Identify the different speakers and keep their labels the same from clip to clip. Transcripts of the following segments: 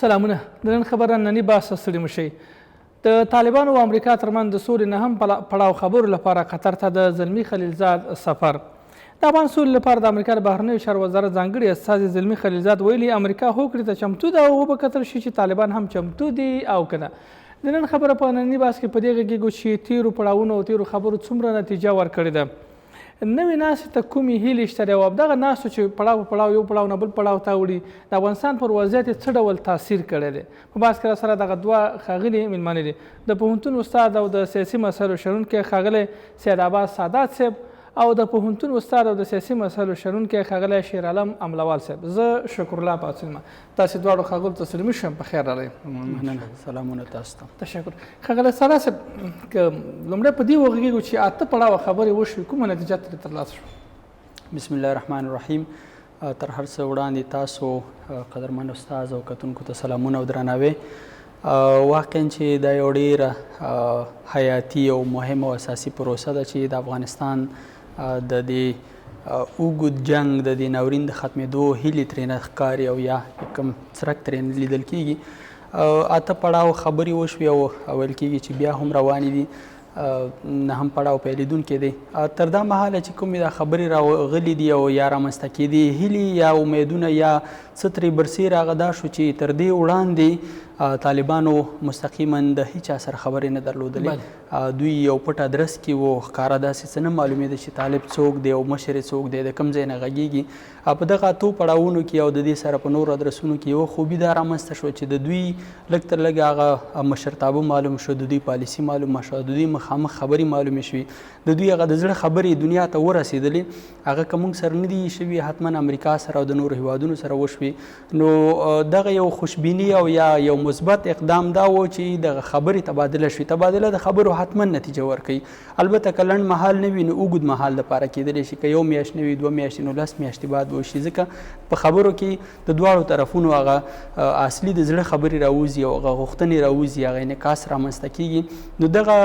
Speaker 1: سلامونه. د نن خبره ننني بحث ستړي مه شئ. د طالبانو او امریکا ترمنځ د سولې نه هم پړاو خبرو لپاره قطر ته د زلمي خلیلزاد سفر. د افغان سولې لپاره د امریکا د بهرنیو چارو وزارت ځانګړي استازي زلمي خلیلزاد ویلي امریکا هوکړې ته چمتو ده او وبکتل شي چې طالبان هم چمتو دي او که نه. د نن خبره په ننني بحث کې په دې غږیږو چې تیرو پړاوونو او تیرو خبرو څومره نتیجه ورکړې ده. نوې ناستې ته کومې هیلې شته دی او همدغه ناستو چې پړاو په پړاو یو پړاو نه بل پړاو ته وړي د افغانستان پر وضعیت یې څه ډول تاثیر کړی دی. په بحث کې راسره دغه دوه ښاغلي مېلمانه دي، د پوهنتون استاد او د سیاسي مسایلو شنونکی ښاغلی سید عباس سادات صاحب او د پوهنتون استاد او د سیاسي مسایلو شنونکی ښاغلی شیرعالم املوال صاحب. زه شکرالله پاڅون یم. تاسې دواړو ښاغلو ته سلامي شم، په خیر راغلی.
Speaker 2: مننه. سلامونه تاسو ته.
Speaker 1: تشکر. ښاغلی سادات صاحب، لومړی په دې وغږېږو چې اته پړاوه خبرې وشوې، کومه نتیجه ترې ترلاسه شوه؟
Speaker 2: بسم الله الرحمن الرحیم. تر هر څه وړاندې تاسو قدرمن استاد او کتونکو ته سلامونه او درناوی. واقعا چې دا یو ډېره حیاتي او مهمه او اساسي پروسه ده چې د افغانستان د دې اوږد جنګ د دې ناورین د ختمېدو هیلې ترېنه ښکاري او یا کوم څرک ترېنه لیدل کېږي. اته پړاو خبرې وشوې او ویل کېږي چې بیا هم روانې دي، نهم پړاو پیلېدونکی دی. تر دا مهاله چې کومې دا خبرې راغلي دي او یا رامنځته کېدي هیلې یا امیدونه یا څه ترې برسېره هغه دا شو چې تر دې وړاندې طالبانو مستقیما د هیچا سره خبرې نه درلودلې. دوی یو پټ ادرس کې و، ښکاره داسې څه نه معلومېده چې طالب څوک دی او مشر یې څوک دی، د کوم ځای نه غږېږي. په دغه اتو پړاوونو کې او د دې سره په نورو ادرسونو کې یوه خوبي دا رامنځته شوه چې د دوی لږ تر لږه هغه مشرتابه معلوم شو، د دوی پالیسي معلومه شوه، د دوی مخامخ خبرې معلومې شوې، د دوی هغه د زړه خبرې دنیا ته ورسېدلې. هغه که موږ سره نه دي شوي، حتما امریکا سره او د نورو هیوادونو سره وشوي. نو دغه یو خوشبیني او یا یو مثبت اقدام دا و چې دغه خبرې تبادله شوي. تبادله د خبرو حتما نتیجه ورکوي، البته که لنډ مهال نه وي نو اوږد مهال دپاره کېدلی شي، که یو میاشت نه وي 2 میاشتې نو 10 میاشتې بعد به وشي، ځکه په خبرو کې د دواړو طرفونو هغه اصلي د زړه خبرې راوځي او هغه غوښتنې راوځي، هغه انعکاس رامنځته کېږي. نو دغه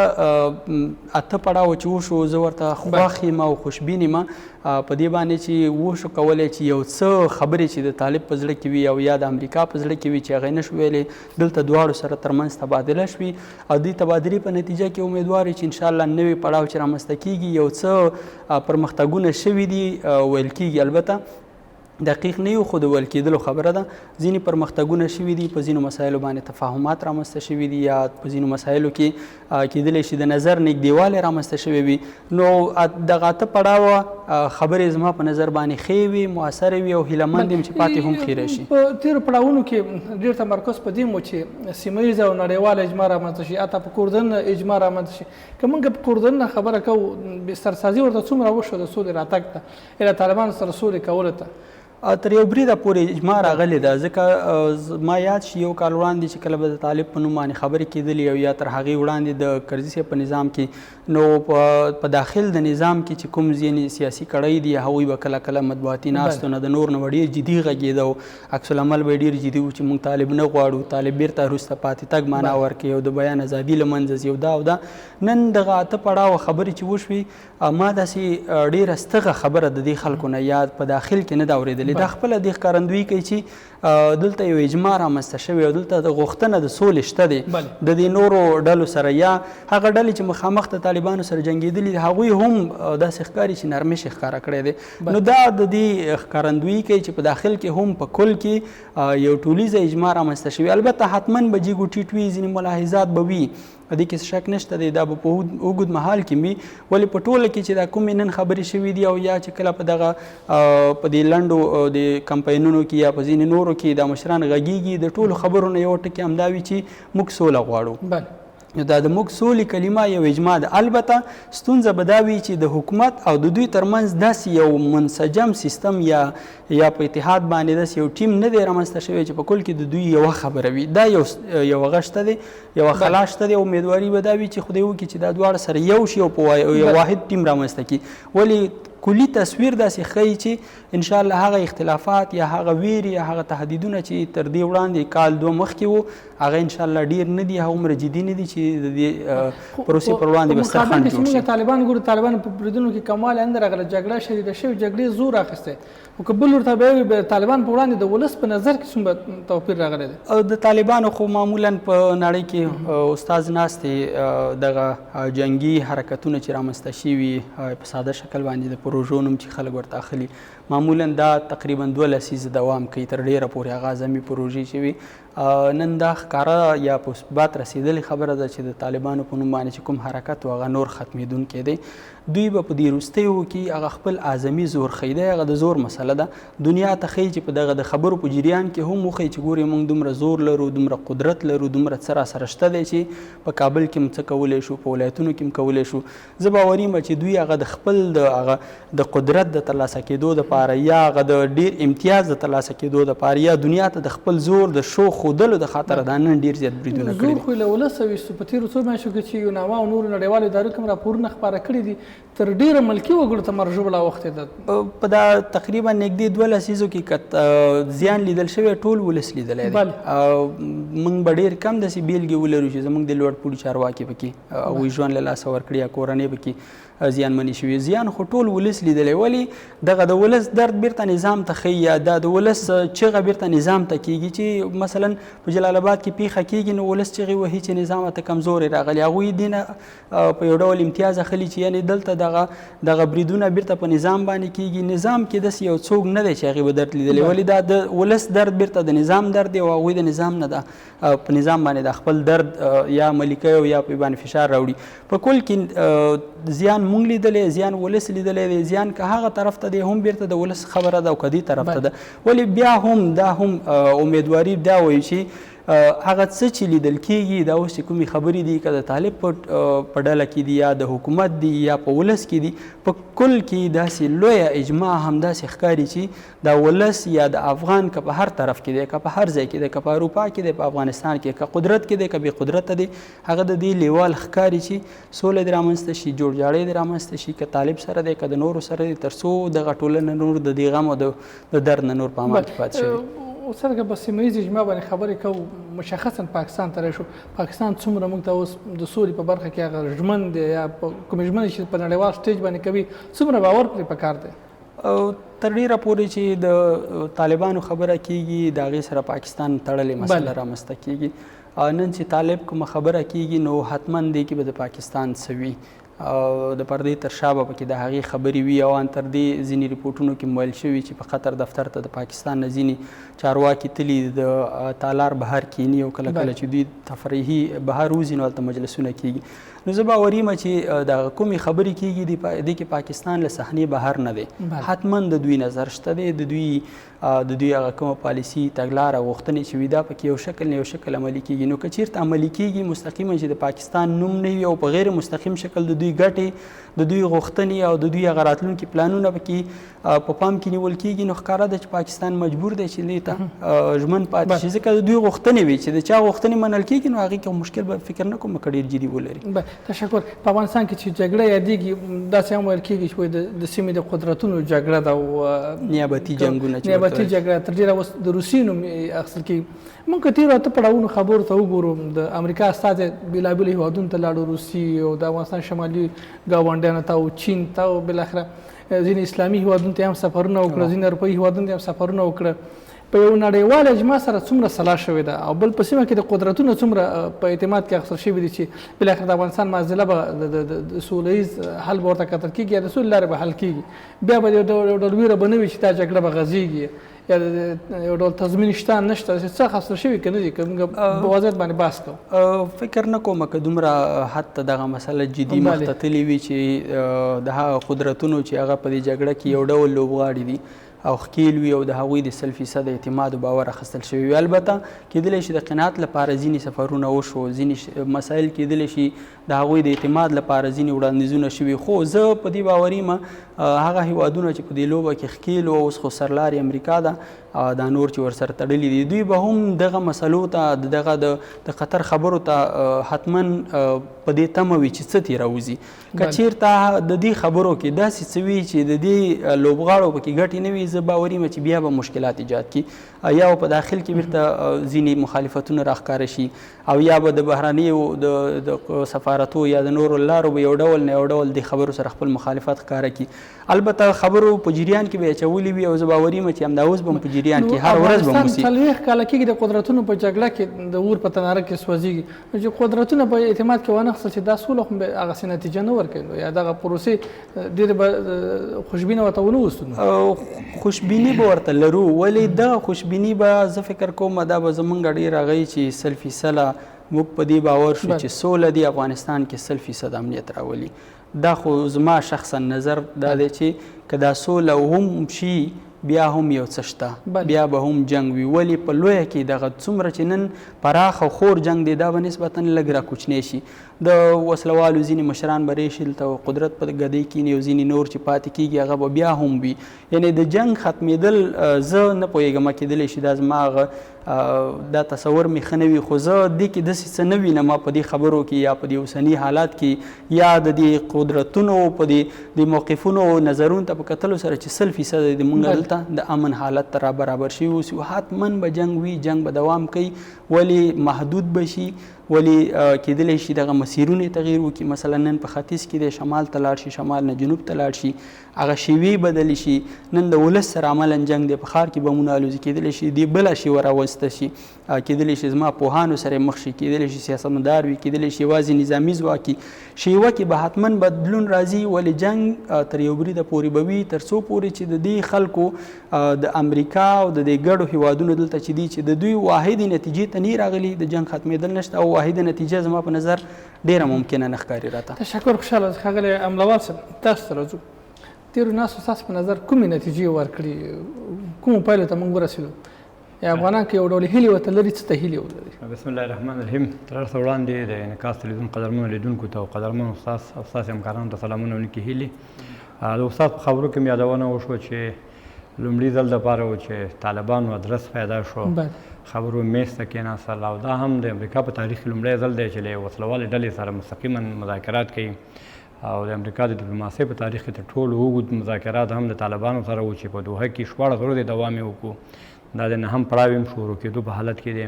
Speaker 2: اته پړاو چې وشو زه ورته خوښ یم او خوشبین یم په دې باندې چې وشو کولی چې یو څه خبرې چې د طالب په زړه کې وي او یا د امریکا په زړه کې وي چې هغه نه شو ویلی، دلته دواړو سره ترمنځ تبادله شوي او دې تبادلې په نتیجه کې امیدوار چې انشاءالله نوی پړاو چې رامنځته کېږي یو څه پرمختګونه شوي دي ویل کېږي. البته دقیق نه یو خو د ویل کېدلو خبره ده، ځینې پرمختګونه شوي دي، په ځینو مسایلو باندې تفاهمات رامنځته شوي دي یا په ځینو مسایلو کې کېدلی شي د نظر نږدېوالی رامنځته شوی وي. نو دغه اته پړاوه خبرې زما په نظر باندې ښې وي، مؤثرې وي او هیله مند یم چې پاتې هم ښې راشي.
Speaker 1: په تېرو پړاوونو کې ډېر تمرکز په دې و چې سیمه ییزه او نړیواله اجماع رامنځته شي، حتی په کردن اجماع رامنځته شي. که موږ په کردن نه خبره کوو، بسترسازي ورته څومره وشوه د سولې راتګ ته یا د طالبانو سره سولې کولو ته؟
Speaker 2: تر یو بریده پورې اجماع راغلی ده، ځکه ما یاد شي یو کال وړاندې چې کله به د طالب په نوم باندې خبرې کېدلې او یا تر هغې وړاندې د کرزي صاحب په نظام کې، نو په داخل د نظام کې چې کوم ځینې سیاسي کړۍ دي هغوی به کله کله مطبوعاتي ناستو نه د نور نه به ډېر جدي غږېده او عکس العمل به یې ډېر جدي و چې موږ طالب نه غواړو، طالب بیرته وروسته پاتې تګ معنا ورکوي او د بیان ازادي له منځه ځي او دا او دا. نن دغه اته پړاوه خبرې چې وشوې ما داسې ډېره ستغه خبره د دې خلکو نه یا په داخل کې نه ده اورېدلې. دا خپله دې ښکارندویي کوي چې دلته یو اجماع رامنځته شوی او دلته د غوښتنه د سولې شته دی د دې نورو ډلو سره، یا هغه ډلې چې مخامخ د طالبانو سره جنګېدلي دي هغوی هم داسې ښکاري چې نرمش یې ښکاره کړی دی. نو دا د دې ښکارندویي کوي چې په داخل کې هم په کل کې یو ټولیزه اجماع رامنځته شوي. البته حتما به جیګ و ټیټ وي، ځینې ملاحظات به وي، په دې کې شک نشته دی، دا به په اوږد مهال کې وي. ولې په ټوله کې چې دا کومې نن خبرې شوي دي او یا چې کله په دغه په دې لنډو د کمپاینونو کې یا په ځینې نورو کې دا مشران غږیږي، د ټولو خبرو نه یو ټکي همدا وي چې موږ سوله غواړو. نو دا د موږ سولې کلمه یو اجماع ده. البته ستونزه به دا وي چې د حکومت او د دوی ترمنځ داسې یو منسجم سیستم یا په اتحاد باندې داسې یو ټیم نه دی رامنځته شوی چې په کل کې د دوی یوه خبره وي. دا یو غشته دی، یوه خلا شته دی. امیدواري به دا وي چې خدای وکړي چې دا دواړه سره یو شي او په یو واحد ټیم رامنځته کړي. ولې کلی تصویر داسې ښیي چې انشاءالله هغه اختلافات یا هغه ویرې یا هغه تهدیدونه چې تر دې وړاندې کال 2 مخکې وو هغه انشاءالله ډېر نه دي، هغومره جدي نه دي چې د دې پروسې پر وړاندې به سترخند جوړ شي.
Speaker 1: طالبان ګورو، طالبانو په بریدونو کې کمال اندر راغله، جګړه شدیده شوې، جګړې زور اخیستی. خو که بل ورته به وي طالبان په وړاندې د ولس په نظر کې څومره توپیر راغلی دی؟
Speaker 2: د طالبانو خو معمولا په نړۍ کې استاد ناستې دغه جنگي حرکتونه چې رامنځته شوي په ساده شکل باندې د پروژو نوم چې خلک ورته اخلي معمولا دا تقریبا 2 لسیزه دوام کوي تر ډیره پورې هغه اعظمي پروژې چې وي نن دا ښکاره یا په ثبات رسېدلې خبره ده چې د طالبانو په نوم باندې چې کوم حرکت و هغه نور ختمېدونکی دی. دوی به په دې وروستیو کې هغه خپل اعظمي زور ښیي دی، هغه د زور مسله ده. دنیا ته ښیي چې په دغه د خبرو په جریان کې هم وښیي چې ګورې موږ دومره زور لرو، دومره قدرت لرو، دومره څه راسره شته دی چې په کابل کې هم څه کولی شو، په ولایتونو کې هم کولی شو. زه باوري یم چې دوی هغه د خپل د قدرت د ترلاسه کېدو دپاره یا هغه د ډېر امتیاز د ترلاسه کېدو دپاره یا دنیا ته د خپل زور د شو ښودلو د خاطره دا نن ډېر زیات بریدونه کړي دي.
Speaker 1: زور خو له ولسه ویستو په تېرو څو میاشتو کې چې یوناما او نورو نړیوالو ادارو کوم راپورونه خپاره کړي دي تر ډېره ملکي وګړو ته مرجوع اوښتې ده.
Speaker 2: په دا تقریبا نږدې 2 لسیزو کې که زیان لیدل شوی ټول ولس لیدلی دی. موږ به ډېر کم داسې بیلګې ولرو چې زموږ د لوړ پوړي چارواکي پکې هغوی ژوند له لاسه ورکړي یا کورنۍ پکې زیانمنې شوي. زیان خو ټول ولس لیدلی، ولې دغه د ولس درد بیرته نظام ته ښیي یا د ولس چغه بیرته نظام ته کېږي چې مثلا په جلال آباد کې پیښه کېږي نو ولس چغې وهي چې نظام ته کمزورې راغلي. هغوی دې نه په یو ډول امتیاز اخلي چې یعنې دلته دغه بریدونه بیرته په نظام باندې کېږي. نظام کې داسې یو څوک نه دی چې هغې به درد لیدلی، ولې دا د ولس درد بیرته د نظام درد دی او هغوی د نظام نه په نظام باندې د خپل درد یا ملکه او یا په باندې فشار راوړي. په کل کې زیان مونږ لیدلی، زیان ولس لیدلی دی. زیان که هغه طرف ته دی هم بیرته د ولس خبره ده او که دې طرف ته ده، ولې بیا هم دا هم امیدواري دا وایي چې هغه څه چې لیدل کېږي دا اوس چې کومې خبرې دي که د طالب په ډله کې دي یا د حکومت دي یا په ولس کې دي، په کل کې داسې لویه اجماع همداسې ښکاري چې دا ولس یا د افغان که په هر طرف کې دی، که په هر ځای کې دی، که په اروپا کې دی، په افغانستان کې، که قدرت کې دی، که بې قدرته دی، هغه د دې لیوال ښکاري چې سوله دې رامنځته شي، جوړجاړی دې رامنځته شي، که طالب سره دی که د نورو سره دی، تر څو دغه ټولنه نور د دې غم او د درد نه نور په امان کې پاتې شوي.
Speaker 1: څرنګه په سیمه ییز اجماع باندې خبرې کوو، مشخصا پاکستان ته راشو. پاکستان څومره موږ ته اوس د سولې په برخه کې هغه ژمن دی یا کومې ژمنې چې په نړیوال سټیج باندې کوي څومره باور پرې پکار دی؟
Speaker 2: تر ډیره پورې چې د طالبانو خبره کېږي د هغې سره پاکستان تړلې مسله رامنځته کېږي. نن چې طالب کومه خبره کېږي نو حتما دی کې به د پاکستان څه وي، د پردې تر شا به پکې د هغې خبرې وي. او ان تر دې ځینې ریپورټونو کې ویل شوي چې په قطر دفتر ته د پاکستان نه ځینې چارواکي تلي د تالار بهر کینی او کله کله چې دوی تفریحي بهر وځي نو هلته مجلسونه کېږي. نو زه باوري یم چې د کومې خبرې کېږي دې کې پاکستان له صحنې بهر نه دی، حتما د دوی نظر شته دی، د دوی هغه کومه پالیسي تګلاره غوښتنې چې وي دا پکې یو شکل نه یو شکل عملي کېږي. نو که چېرته عملي کېږي مستقیما چې د پاکستان نوم نه وي او په غیر مستقیم شکل د دوی ګټې، د دوی غوښتنې او د دوی هغه راتلونکي پلانونه پکې په پام کې نیول کېږي، نو ښکاره ده چې پاکستان مجبور دی چې دې ته ژمن پاتې شي. ځکه د دوی غوښتنې وي چې د چا غوښتنې منل کېږي نو هغې کې مشکل به فکر نه کوم که ډېر جدي ولري.
Speaker 1: تشکر. په افغانستان کې چې جګړه یادېږي داسې هم ویل کېږي چې د سیمې د قدرتونو جګړه ده او
Speaker 2: نیابتي جنګونه
Speaker 1: نیابتي جګړه تر ډېره اوس د روسیې نوم اخیستل کېږي. موږ که تېرو اته پړاوونو خبرو ته وګورو، د امریکا استازی بېلابېلو هېوادونو ته لاړو، روسي او د افغانستان شمالي ګاونډیانو ته او چین ته او بالاخره ځینې اسلامي هېوادونو ته هم سفرونه وکړه، ځینې اروپایي هېوادونو ته هم سفرونه وکړه. په یو نړیوال اجماع سره څومره سلا شوې ده او بل په سیمه کې د قدرتونو څومره په اعتماد کې اخیستل شوي دي چې بالاخره د افغانستان معضله به د سوله ییز حل به ورته کتل کېږي یا د سولې لارې به حل کېږي، بیا به یو ډول ویره به نه وي چې دا جګړه به غځېږي یا یو ډول تضمین شته نشته، څه اخیستل شوي که نه دي، که موږ په واضح باندې بحث کوو.
Speaker 2: فکر نه کوم که دومره حد ته دغه مسله جدي مخ ته تللې وي چې د هغه قدرتونو چې هغه په دې جګړه کې یو ډول لوبغاړي دي او ښکیل وي او د هغوی د 100% اعتماد او باور اخیستل شوي وي. البته کېدلی شي د قناعت لپاره ځینې سفرونه وشو، ځینې مسایل کېدلی شي د هغوی د اعتماد لپاره ځینې وړاندیزونه شوي، خو زه په دې باوري یم هغه هیوادونه چې په دې لوبه کې ښکیل او اوس خو سرلارې امریکا ده، دا نور چې ورسره تړلي دي، دوی به هم دغه مسلو ته دغه د خطر خبرو ته حتما په دې تمه وي چې څه ترې راوځي. که چېرته د دې خبرو کې داسې څه وي چې د دې لوبغاړو پکې ګټې نه وي، زه باوري یم چې بیا به مشکلات ایجاد کړي. یا په داخل کې بیرته ځینې مخالفتونه راښکاره شي او یا به د بهرنیو د سفارتو یا د نورو لارو به یو ډول نه یو ډول د خبرو سره خپل مخالفت ښکاره کړي. البته خبرو په جریان کې به یې اچولي وي او زه باوري یم چې همدا اوس به هم په جریان کې هر ورځ به هم وسي.
Speaker 1: 40 کاله کېږي د قدرتونو په جګړه کې د اور په تناره کې سوځېږي چې قدرتونه په اعتماد کې وانخیستل چې دا سوله خو به هغسې نتیجه نه ورکوي یا دغه پروسې ډېرې به خوشبینه ورته ونه وستو.
Speaker 2: خوشبیني به ورته لرو ولې دغه خوشبیني به زه فکر کوم دا به زمونږ ډېر هغه چې 100% موږ په دې باور شو چې سوله دی افغانستان کې 100% امنیت راولي. دا خو زما شخصا نظر دا دی چې که دا سوله هم شي بیا هم یو څه شته بیا به هم جنګ وي ولې په لویه کې دغه څومره چې نن پراخ او خور جنګ دی دا به نسبتا لږ راکوچنی شي. د وسلوالو ځینې مشران به ریشي دلته قدرت په ګدۍ کیني او ځینې نور چې پاتې کېږي هغه به بیا هم وي. یعنې د جنګ ختمېدل زه نه پوهېږم کېدلی شي دا زما هغه دا تصور مې ښه نه وي خو زه دې کې داسې څه نه وینم په دې خبرو کې یا په دې اوسني حالات کې یا د دې قدرتونو په دې موقفونو نظرونو ته په کتلو سره چې 100% د موږ دلته د امن حالت ته را برابر شي اوس حتما به جنګ وي جنګ به دوام کوي ولې محدود به شي ولې کېدلی شي دغه مسیرونه تغییر وکړي. مثلا نن په ختیځ کې د شمال ته لاړ شي شمال نه جنوب ته لاړ شي هغه شیوې بدلې شي. نن د ولس سره عملا جنګ دی په ښار کې بمونه الوزي کېدلی شي دې بله شي وراوسته شي کېدلی شي زما پوهانو سره مخ شي کېدلی شي سیاستمدار وي کېدلی شي یوازې نظامي ځواکي شیوه کې به حتما بدلون راځي ولې جنګ تر یو بریده پورې به وي تر څو پورې چې د دې خلکو د امریکا او د دې ګډو هیوادونو دلته چې دي چې د دوی واحدې نتیجې ته نه راغلي د جنګ ختمېدل نشته او واحده نتیجه زما په نظر ډیره ممکنه نه ښکاري راته.
Speaker 1: تشکر خوشحاله ښاغلی املوال صاحب تاسو ته راځو. تېرو ناستو ستاسو په نظر کومې نتیجې ورکړي کومو پایلو ته موږ ورسېدو یا افغانان که یو ډول هیلې ورته لري څه ته هیلې ولري؟
Speaker 3: بسم الله الرحمن الرحیم. تر هر څه وړاندې د انعکاس تلویزیون قدرمنو لیدونکو ته او قدرمنو استاد او ستاسې همکارانو ته سلامونه ولیکي هیلې. د استاد په خبرو کې مې یادونه وشوه چې لومړي ځل دپاره و چې طالبانو ادرس پیدا شو خبرو میز ته کېناستل او دا هم د امریکا په تاریخ کې لومړی ځل دی چې له وسلوالې ډلې سره مستقیما مذاکرات کوي او د امریکا د ډیپلوماسۍ په تاریخ کې تر ټولو اوږد مذاکرات هم د طالبانو سره و چې په دوحه کې 14 ورځې دوام یې وکړو. دا د نهم پړاو هم شروع کېدو په حالت کې دی.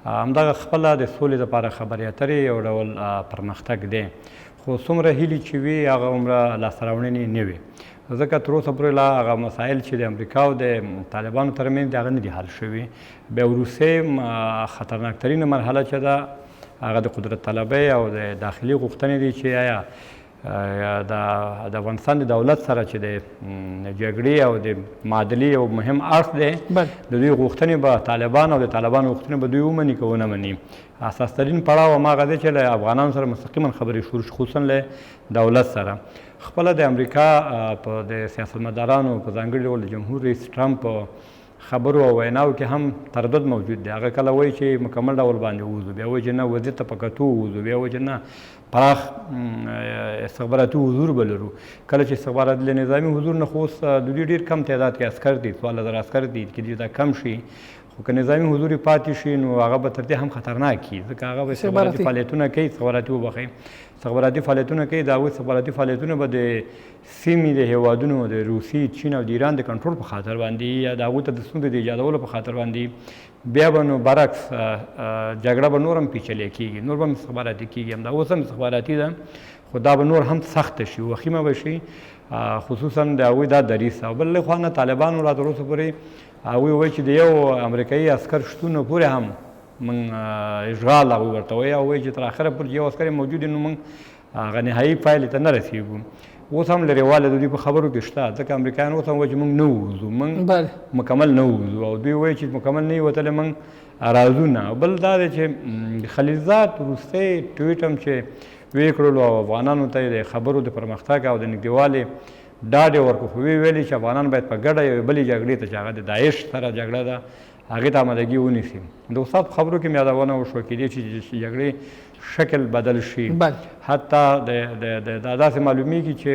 Speaker 3: همدغه خپله د سولې دپاره خبرې اترې یو ډول پرمختګ دی خو څومره هیلې چې وي هغه عمره لاسته راوړنې نه وي ځکه تر اوسه پورې لا هغه مسایل چې د امریکا او د طالبانو ترمنځ د هغه نه دي حل شوي. بیا وروستۍ خطرناکترینه مرحله چې ده هغه د قدرت طلبۍ او د داخلي غوښتنې دي چې آیا د افغانستان د دولت سره چې د جګړې او د معادلې یو مهم اړخ دی د دوی غوښتنې به طالبان او د طالبانو غوښتنې به دوی ومني که ونه مني. اساسترین پړاو هماغه دی چې له افغانانو سره مستقیما خبرې شروع شي خصوصا له دولت سره. خپله د امریکا په د سیاستمدارانو په ځانګړي ډول د جمهور رئیس ټرمپ خبرو او ویناو کې هم تردد موجود دی. هغه کله وایي چې مکمل ډول باندې ووځو بیا وایي چې نه وضعیت ته په کتو ووځو بیا وایي چې نه پراخ استخباراتي حضور به لرو. کله چې استخبارات له نظامي حضور نه خو اوس د دوی ډېر کم تعداد کې عسکر دي 14,000 عسکر دي کېدای دا کم شي خو که نظامي حضور یې پاتې شي نو هغه به تر دې هم خطرناک وي ځکه هغه به استخباراتي فعالیتونه کوي استخباراتي فعالیتونه کوي د هغوی استخباراتي فعالیتونه به د سیمې د هیوادونو د روسیې چین او د ایران د کنټرول په خاطر باندې یا د هغوی ته د ستونزې د ایجادولو په خاطر باندې بیا به نو برعکس جګړه به نور هم پیچلې کېږي نور به هم استخباراتي کېږي همدا اوس هم استخباراتي ده خو دا به نور هم سخته شي وخیمه به شي خصوصا د هغوی دا دریځ او بل خوا نه طالبانو را تر اوسه پورې هغوی وایي چې د یو امریکایي عسکر شتون پورې هم من اشغال هغوی ورته وایي او وایي چې تر اخره پورې یو عسکر موجود نو موږ هغه نهایي پایلې ته نه رسېږو. اوس هم لرېواله د دوی په خبرو کې شته ځکه امریکایان اوس هم وایي چې موږ نه ووځو موږ مکمل نه ووځو او دوی وایي چې مکمل نه یې وتلی موږ راځو نه. بل دا دی چې خلیلزاد وروستی ټویټ هم چې ویې کړلو او افغانانو ته د خبرو د پرمختګ او د نږدېوالي ډاډ یې ورکړو خو ویلي چې افغانان باید په ګډه یوې بلې جګړې ته چې هغه د داعش سره جګړه ده هغې ته آمادګي ونیسي. د استاد په خبرو کې مې یادونه وشوه کېدای شي چې جګړې شکل بدل شي حتی دا داسې معلومیږي چې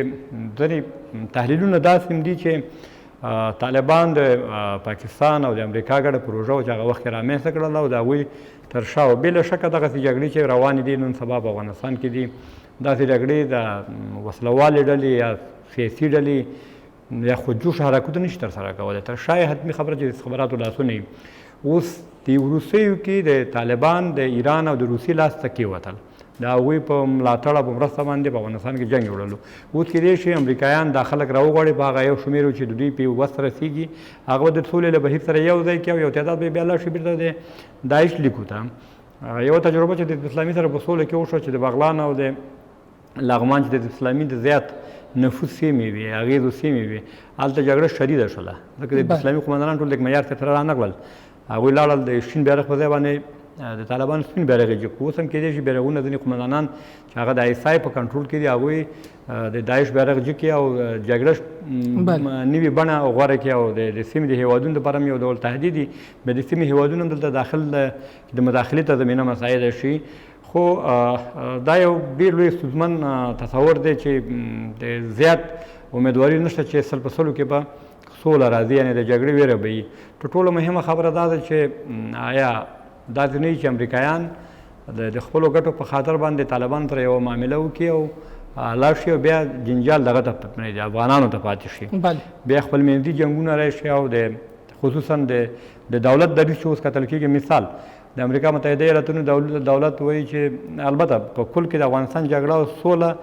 Speaker 3: ځینې تحلیلونه داسې هم دي چې طالبان د پاکستان او د امریکا ګډه پروژه وه چې هغه وخت کې رامنځته کړله او د هغوی تر شا و بې له شکه دغسې جګړې چې روانې دي نن سبا په افغانستان کې دي داسې جګړې د وسلوالې ډلې یا سیاسي ډلې یا خودجوش حرکتونه نشي ترسره کولی. تر شا حتمي خبره چې د استخباراتو لاسونه وي. اوس د وروستیو کې د طالبان د ایران او د روسیې لاس ته کېوتل، د هغوی په ملاتړ او په مرسته باندې په افغانستان کې جنګ وړلو. اوس کېدای شي امریکایان دا خلک راوغواړي په هغه یو شمېر چې د دوی په وس رسېږي هغه به د سولې له بهیر سره یو ځای کړي او یو تعداد به یې بیا لاړ شي بېرته د داعش لیکو ته. یوه تجربه چې د اسلامي سره په سوله کې وشوه چې د بغلان او د لغمان چې د اسلامي د زیات نفوذ سیمې وي، اغېزو سیمې وي، هلته جګړه شدیده شوله ځکه د اسلامي قومندانان ټول د معیار صاحب سره رانغلل. هغوی لاړل د شین بیرغ په ځای باندې د طالبانو سپین بیرغ یې جګ کړو. اوس هم کېدای شي بیرغونه ځینې قومندانان چې هغه د ISI په کنټرول کې دي هغوی د داعش بیرغ جګ کړي او جګړه نوې بڼه غوره کړي او د سیمې د هېوادونو دپاره هم یو ډول تهدید دي. بیا د سیمې هېوادونه هم دلته د مداخلې ته زمینه مساعده شي. خو دا یو ډېر لوی ستونزمن تصور دی چې د زیات امیدواري نشته چې سل په سلو کې به سوله راځي، یعنې د جګړې ویره به وي. تر ټولو مهمه خبره دا ده چې آیا داسې نه وي چې امریکایان د خپلو ګټو په خاطر باندې طالبانو سره یوه معامله وکړي او لاړ شي او بیا جنجال دغه ته د افغانانو ته پاتې شي، بیا خپل منځي جنګونه راشي او د خصوصا د دولت دریځ چې اوس کتل کېږي. مثال د امریکا متحده ایالاتونو دولت وایي چې البته په کل کې د افغانستان جګړه او سوله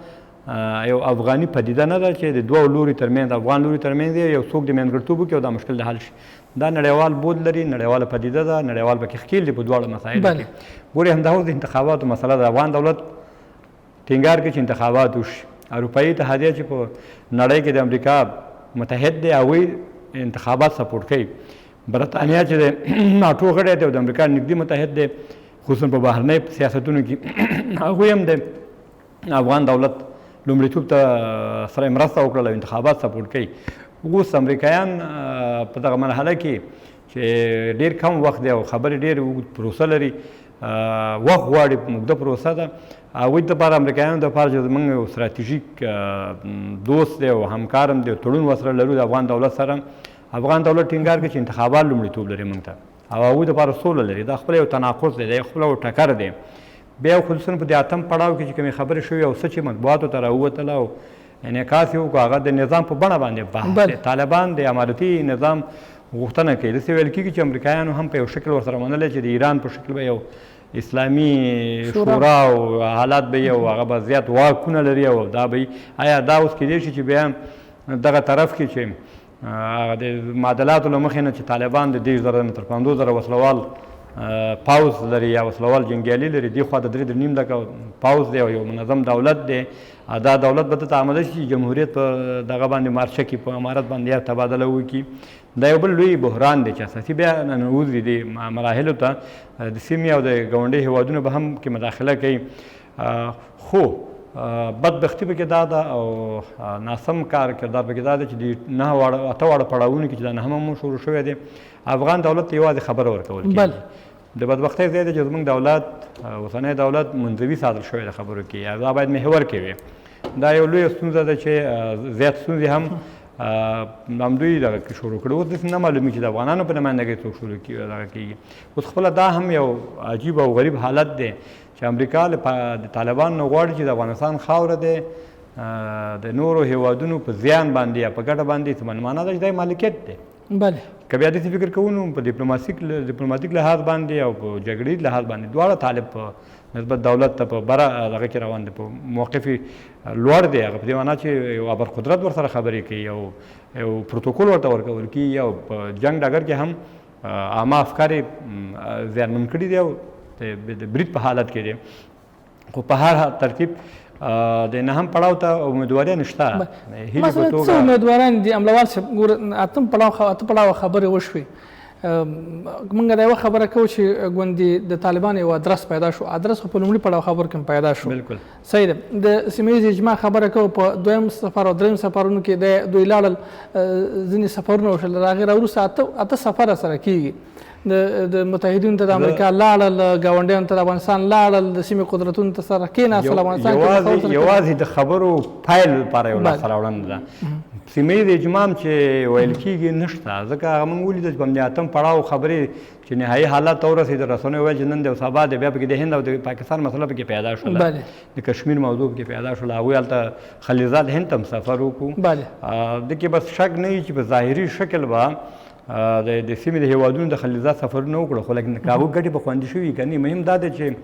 Speaker 3: یو افغاني پدیده نه ده چې د دوو لوري ترمنځ افغان لوري ترمنځ یو څوک د منځګړتوب وکړي او دا مشکل د حل شي. دا نړیوال بود لري، نړیواله پدیده ده، نړیوال پکې ښکېل دي په دواړو مسایلو کې. ګورې همدا اوس د انتخاباتو مسله ده. افغان دولت ټینګار کوي چې انتخابات وشي. اروپایي اتحادیه چې په نړۍ کې د امریکا متحد دی هغوی انتخابات سپورټ کوي. برطانیه چې د ناټو غړی دی او د امریکا نږدې متحد دی خصوصا په بهرنۍ سیاستونو کې هغوی هم د افغان دولت لومړیتوب ته سره مرسته وکړله او انتخابات سپورټ کوي. اوس امریکایان په دغه مرحله کې چې ډېر کم وخت دی او خبرې ډېر اوږد پروسه لري، وخت غواړي، اوږده پروسه ده. هغوی دپاره امریکایانو دپاره چې زموږ یو ستراتیژیک دوست دی او همکار هم دی او تړون ورسره لرو د افغان دولت سره. افغان دولت ټینګار کوي چې انتخابات لومړیتوب لري موږ ته او هغوی دپاره سوله لري. دا خپله یو تناقض دی، دا خپله یو ټکر دی. بیا خصوصا په دې اتم پړاو کې چې کومې خبرې شوې او څه چې مطبوعاتو ته راووتله او انعکاس یې وکړو هغه د نظام په بڼه باندې بحث دی. طالبان د امارتي نظام غوښتنه کوي. داسې ویل کېږي چې امریکایانو هم په یو شکل ورسره منلی چې د ایران په شکل به یو اسلامي شورا او حالات به یو هغه به زیات واکونه لري او دا به آیا دا اوس کېدای شي چې بیا دغه طرف کې چې د معادلاتو له مخې نه چې طالبان د 10,000 نه تر 50,000 وسلوال پاوز لري یا وسلوال جنګیالي لري، دې خوا د 3.5 لکه پاوز دی او یو منظم دولت دی. دا دولت به دلته آماده شي جمهوریت په دغه باندې مارچه کړي، په امارت باندې یا تبادله وکړي. دا یو بل لوی بحران دی چې اساسي بیا ننوځي دې مراحلو ته. د سیمې او د ګاونډي هېوادونو به هم کې مداخله کوي. خو بدبختي پکې دا ده او ناسم کار کردار پکې دا ده چې د 8 واړه پړاوونو کې چې دا 9 هم شروع شوی دی افغان دولت ته یوازې خبره ورکول کېږي. د بدبختۍ ځای دی چې زموږ دولت اوسنی دولت منزوي ساتل شوی د خبرو کې، یا دا باید محور کې وي. دا یو لویه ستونزه ده چې زیات ستونزې هم همدوی دغه کې شروع کړي. اوس داسې نه معلومېږي چې د افغانانو په نمایندګۍ څوک شروع دغه کېږي. اوس خپله دا هم یو عجیب او غریب حالت دی چې امریکا د طالبانو نه غواړي چې د افغانستان خاوره دی د نورو هېوادونو په زیان باندې یا په ګټه باندې معنا ده چې دا مالکیت دی.
Speaker 1: بله
Speaker 3: که بیا داسې فکر کوو نو په ډیپلوماتیک لحاظ باندې او په جګړیز لحاظ باندې دواړه طالب په نسبت دولت ته په بره دغه کې روان دی، په موقف لوړ دی. هغه په دې معنا چې یو ابرقدرت ورسره خبرې کوي او یو پروتوکول ورته ورکول کېږي او په جنګ ډګر کې هم عامه افکار یې زیانمن کړي دي او د برید په حالت کې دی. خو په هر ترتیب د 9 پړاو ته امیدواري نشته.
Speaker 1: مثلا څه امیدواران دي املوال صاحب؟ ګوره 8 پړاو خبرې وشوې. موږ دا یوه خبره کوو چې ګوندې د طالبانو یو ادرس پیدا شو. ادرس خو په لومړي پړاو خبرو کې پیدا شو. بالکل صحیح ده. د سیمه ییز اجماع خبره کوو په 2م سفر او 3م سفرونو کې دوی لاړل، ځینې سفرونه وشول، د هغې راوروسته 8 سفره سره کېږي. د متحدینو ته د امریکا لاړل، ګاونډیانو ته د افغانستان لاړل، د سیمې قدرتونو ته سره کېناستل. افغانستان
Speaker 3: یوازې د خبرو پیل لپاره یو لاسته راوړنه ده. سیمه ییز اجماع چې ویل کېږي نشته، ځکه هغه موږ ولیدل چې په همدې اتم پړاو خبرې چې نهایي حالت ته ورسېد، رسنیو ویل چې نن د سبا د بیا پکې د هند او د پاکستان مسله پکې پیدا شوله، د کشمیر موضوع پکې پیدا شوله. هغوی هلته خلیلزاد هند ته هم سفر وکړو. دې کې بس شک نه وي چې په ظاهري شکل به د سیمې د هېوادونو د خلیلزاد سفرونه وکړه، خو لیکن که هغوی ګټې به خوندي شوي که نه. مهم دا دی چې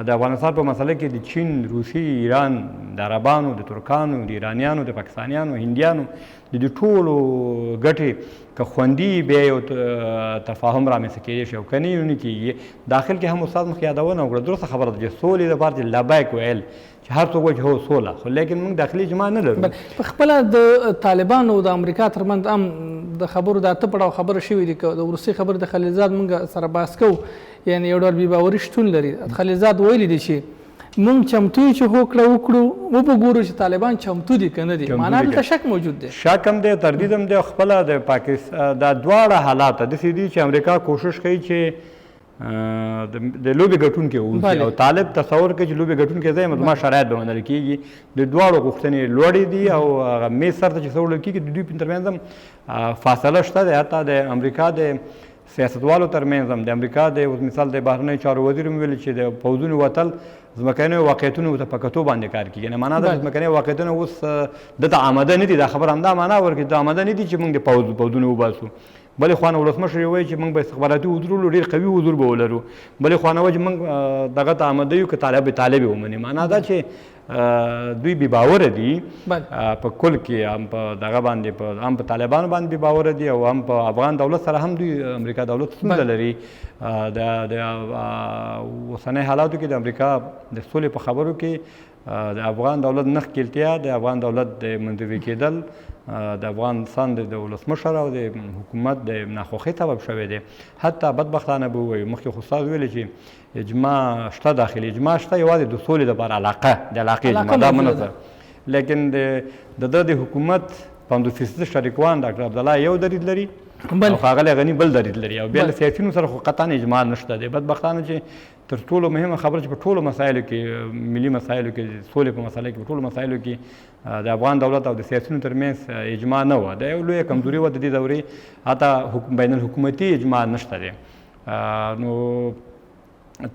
Speaker 3: د افغانستان په مسله کې د چین، روسي، ایران، د عربانو، د ترکانو، د ایرانیانو، د پاکستانیانو، هندیانو د دې ټولو ګټې که خوندي بیا یو تفاهم رامنځته کېدی شي او که نه نه کېږي. داخل کې هم استاد مخکې یادونه وکړه، درسته خبره ده چې سولې لپاره چې لبیک ویل چې هر څوک وایي چې هو سوله، خو لیکن موږ داخلي اجماع نه لرو.
Speaker 1: په خپله د طالبانو او د امریکا ترمنځ هم د خبرو د اته پړاو خبره شوې دي، که د وروستۍ خبرې د خلیلزاد موږ سره بحث کوو، یعنې یو ډول بې باوري شتون لري. خلیلزاد ویلي دي چې موږ چمتو یو چې هوکړه وکړو، وګورو چې طالبان چمتو دي که نه دي. معنا دلته شک موجود دی،
Speaker 3: شک هم دی، تردید هم دی. خپله د پاکستان دا دواړه حالات داسې دي چې امریکا کوشش کوي چې د لوبې ګټونکي واوسي او طالب تصور کوي چې لوبې ګټونکي ځای زما شرایط به منل کېږي. د دواړو غوښتنې لوړې دي او هغه میز سر ته چې څه وړل کېږي د دوی په ترمنځ هم فاصله شته دی. حتی د امریکا د سیاستوالو ترمنځ هم د امریکا د مثال د بهرنیو چارو وزیر هم ویلي چې د پوځونو وتل ځمکنیو واقعیتونو ته په کتو باندې کار کېږي. نه معنا ده چې ځمکني واقعیتونه اوس دلته آماده نه دي. دا خبره همدا معنا ورکوي چې آماده نه دي چې موږ د پوځونه وباسو. بلې خوا نه ولسمشر یې وایي چې موږ به استخباراتي حضور ډېر قوي حضور به ولرو. بلې خوا نه وایي چې موږ دغه ته آماده یو که طالب ومني. معنا دا چې دوی بې باوره دي په کل کې، هم په دغه باندې هم په طالبانو باندې بې باوره دي او هم په افغان دولت سره هم دوی امریکا دولت ستونزه لري. د اوسنۍ حالاتو کې د امریکا د سولې په خبرو کې د افغان دولت نه ښکېلتیا، د افغان دولت د منطوي کېدل، د افغانستان د ولسمشر او د حکومت د ناخوښۍ سبب شوی دی. حتی بدبختانه به ووایو، مخکې خو استاد ویلي چې اجماع شته، داخلي اجماع شته، یوازې د سولې لپاره علاقه د علاقې اجماع دا منظر. لیکن د د حکومت 50% شریکوان ډاکټر عبدالله یو درید لري او ښاغلی غني بل درید لري او بیا له سیاسیونو سره خو قطعا اجماع نشته دی. بدبختانه چې تر ټولو مهمه خبره چې په ټولو مسایلو کې، ملي مسایلو کې، سولې په مسله کې، په ټولو مسایلو کې د افغان دولت او د سیاسیونو ترمنځ اجماع نه وه. دا یو لویه کمزوري وه د دې دورې. حتی بین الحکومتي اجماع نشته دی. نو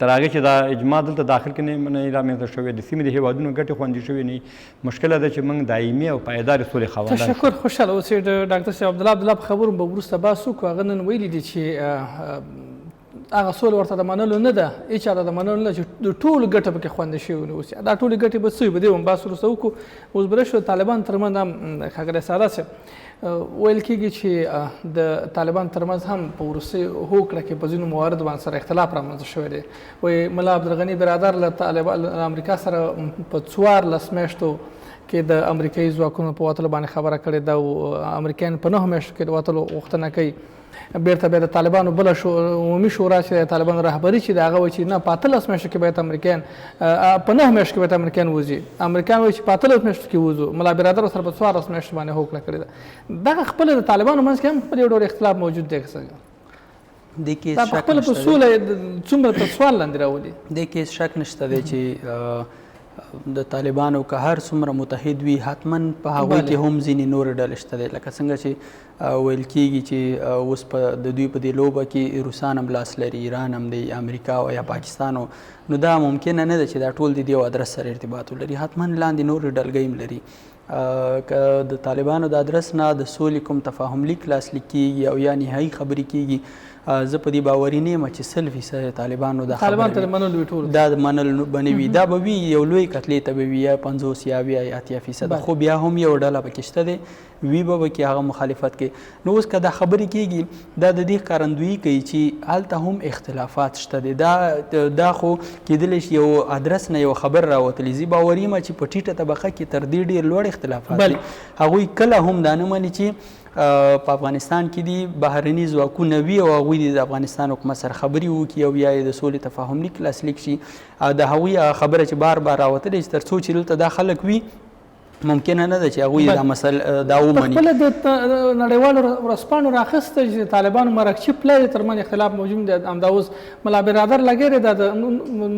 Speaker 3: تر هغې چې دا اجماع دلته داخل کې نه رامنځته شوې، د سیمې د هېوادونو ګټې خوندي شوې نه، مشکله ده چې موږ دایمي او پایدارې سولې خاوندان شو.
Speaker 1: تشکر. خوشحاله اوسئ. د ډاکټر صاحب عبدالله په خبرو به وروسته بحث وکړو. هغه نن ویلي دي چې هغه سوله ورته د منلو نه ده، هېچا ته د منلو نه ده چې د ټولو ګټه پکې خوندي شوې نه اوسي. دا ټولې ګټې به څه وي، به دې هم بحث وروسته وکړو. اوس به راشو طالبان ترمنځ هم ښاغلی سعادت صاحب ویل کېږي چې د طالبان ترمنځ هم په وروستۍ هوکړه کې په ځینو مواردو باندې سره اختلاف رامنځته شوی دی. وایي ملا عبدالغني برادر له امریکا سره په 14 میاشتو کې د امریکایي ځواکونو په وتلو باندې خبره کړې ده او امریکایان په 9 میاشتو کې د وتلو غوښتنه کوي. بیرته بیا د طالبانو بله عمومي شورا چې د طالبانو رهبري چې د هغه وایي چې نه په 18 میاشتو کې باید امریکایان په 9 میاشتو کې باید امریکایان وځي. امریکایان وایي چې په 18 میاشتو کې وځو. ملا برادر سره په 14 میاشتو باندې هوکړه کړې ده. دغه خپله د طالبانو منځ کې هم خپل یو ډول اختلاف موجود دی.
Speaker 2: دې کې
Speaker 1: دا په خپله په سوله څومره تر سوال لاندې راولي.
Speaker 2: دې کې شک نشته دی چې د طالبانو که هر څومره متحد وي، حتما په هغوی کې هم ځینې نورې ډلې شته دی. لکه څنګه چې ویل کېږي چې اوس د دوی په دې لوبه کې روسان هم لاس لري، ایران هم دی، امریکا او یا پاکستان. نو دا ممکنه نه ده چې دا ټول د دې یو ادرس سره ارتباط ولري. حتما لاندې نورې ډلګۍ هم لري. که د طالبانو د ادرس نه د سولې کوم تفاهم لیک لاسلیک کېږي او یا نهایي خبرې کېږي، زه په دې باوري نه یم چې 100% طالبانو دا د منلو به نه وي. دا به وي یو لوی کتلې ته به وي، یا 50 یا 80%، خو بیا هم یو ډله پکې شته دی وي به کې هغه مخالفت کوي. نو اوس که دا خبرې کېږي، دا د دې ښکارندویي کوي چې هلته هم اختلافات شته دی. دا خو کېدلی شي یو ادرس نه یو خبر راوتلی. زه باوري یم چې په ټیټه طبقه کې تر دې ډېر لوړ اختلافات دي. هغوی کله هم دا نه مني چې په افغانستان کې دي بهرني ځواکونه وي او هغوی د افغانستان حکومت سره خبرې وکړي او یا یې د سولې تفاهم لیک لاسلیک شي. د هغوی خبره چې بار بار راوتلی چې تر څو چې دلته دا خلک وي، ممکنه نه ده چې هغوی دا مسله دا ومني.
Speaker 1: خپله د نړیوالو ورځپاڼو راخیسته چې طالبانو مرکچي پلاوي ترمنځ اختلاف موجود دی. همدا اوس ملا برادر لګېدی دا د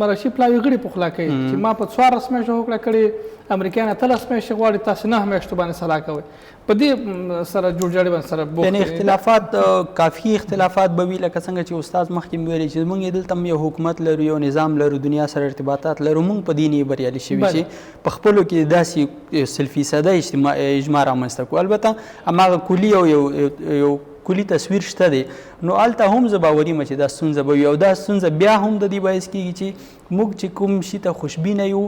Speaker 1: مرکچي پلاوي غړي په خوله کوي چې ما په 14 میاشتو هوکړه کړې، امریکایان 18 میاشتې غواړي، تاسې 9 میاشتو باندې صلاح کوئ. په دې سره جوړجاړي باندې سره بوخت
Speaker 2: یعنې اختلافات کافي اختلافات به وي لکه څنګه چې استاد مخکې مې ویلي چې موږ دلته هم یو حکومت لرو یو نظام لرو دنیا سره ارتباطات لرو موږ په دې نه بریالي شوي چې په خپلو کې داسې 100% اجماع رامنځته کړو. البته هماغه کلي او یو کلي تصویر شته دی نو هلته هم زه باوري یم چې دا ستونزه به وي او دا ستونزه بیا هم د دې باعث کېږي چې موږ چې کوم شي ته خوشبینه یو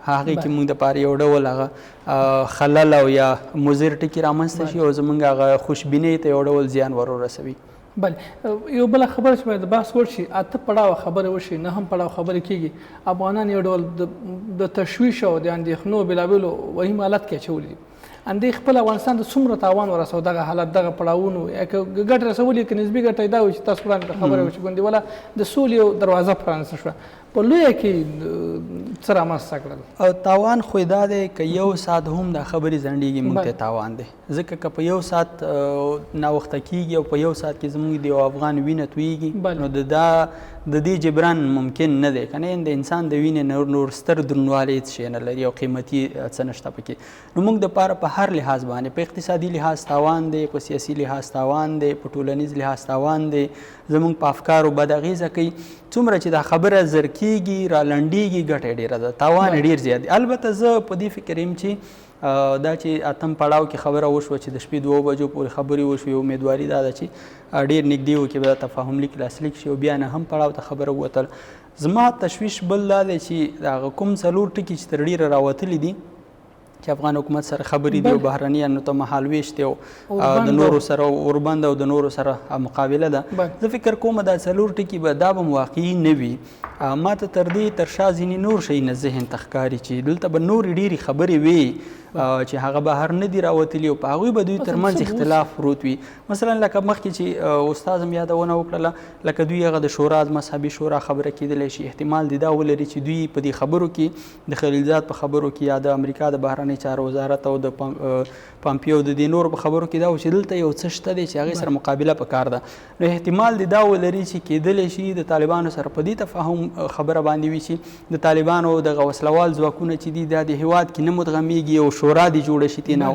Speaker 2: هغې کې موږ دپاره یو ډول هغه خلل او یا مضر ټکي رامنځته شي او زموږ هغه خوشبینۍ ته یو ډول زیان ور ورسوي.
Speaker 1: بله یو بله خبره چې باید بحث وشي 8 پړاوه خبرې وشي 9 پړاو خبرې کېږي افغانان یو ډول د تشویش او د اندېښنو بېلابېلو وهیم حالت کې اچولي دي اندې خپل افغانستان ته څومره تاوان ورسو دغه حالت دغه پړاوونو ګټه رسولي که نسبي ګټه یې دا وي چې تاسو وړاندې خبره وشي ګوندې والا د سولې یو دروازه پرانسته شوه په لویه کې څه رامنځته کړل
Speaker 2: او تاوان خو یې دا دی که یو ساعت هم دا خبرې ځنډېږي موږ ته تاوان دی ځکه که په یو ساعت ناوخته کېږي او په یو ساعت کې زموږ د یو افغان وینه تویږي نو د دې جبران ممکن نه دی که نه د انسان د وینې نور ستر دروندوالی هېڅ شی نه لري او قیمتي څه نشته پکې نو موږ دپاره په هر لحاظ باندې په اقتصادي لحاظ تاوان دی په سیاسي لحاظ تاوان دی په ټولنیز لحاظ تاوان دی زموږ په افکارو بد اغېزه کوي څومره چې دا خبره زر کېږي را لنډېږي ګټه یې ډېره ده تاوان یې ډېر زیات دی. البته زه په دې فکر یم چې دا چې 8 پړاو کې خبره وشوه چې د شپې 2 بجو پورې خبرې وشوې امیدواري دا ده چې ډېر نږدې و کې به دا تفاهم لیک لاسلیک شي او بیا 9 پړاو ته خبره ووتل. زما تشویش بل دا دی چې هغه کوم 4 ټکي چې تر ډېره راوتلي دي چې افغان حکومت سره خبرې دي او بهرنیانو ته مهال ویش دی او د نورو سره اوربند او د نورو سره مقابله ده زه فکر کوم دا 4 ټکي به دا به واقعي نه وي ما ته تر دې تر شا ځینې نور شیونه ذهن ته ښکاري چې دلته به نورې ډېرې خبرې وي چې هغه بهر نه دي راوتلي او په هغوی به دوی ترمنځ اختلاف پروت وي مثلا لکه مخکې چې استاد هم یادونه وکړله لکه دوی هغه د شورا مذهبي شورا خبره کېدلی شي احتمال دی دا ولري چې دوی په دې خبرو کې د خلیلزاد په خبرو کې یا د امریکا د بهرنۍ چارو وزارت او د پامپیو د دې نور په خبرو کې دا و چې دلته یو څه شته دی چې هغې سره مقابله پکار ده نو احتمال دی دا ولري چې کېدلی شي د طالبانو سره په دې تفاهم خبره باندې وي چې د طالبانو دغه وسلوال ځواکونه چې دي دا د هېواد کې نه مدغمېږي او شورا دې جوړه شي تېنه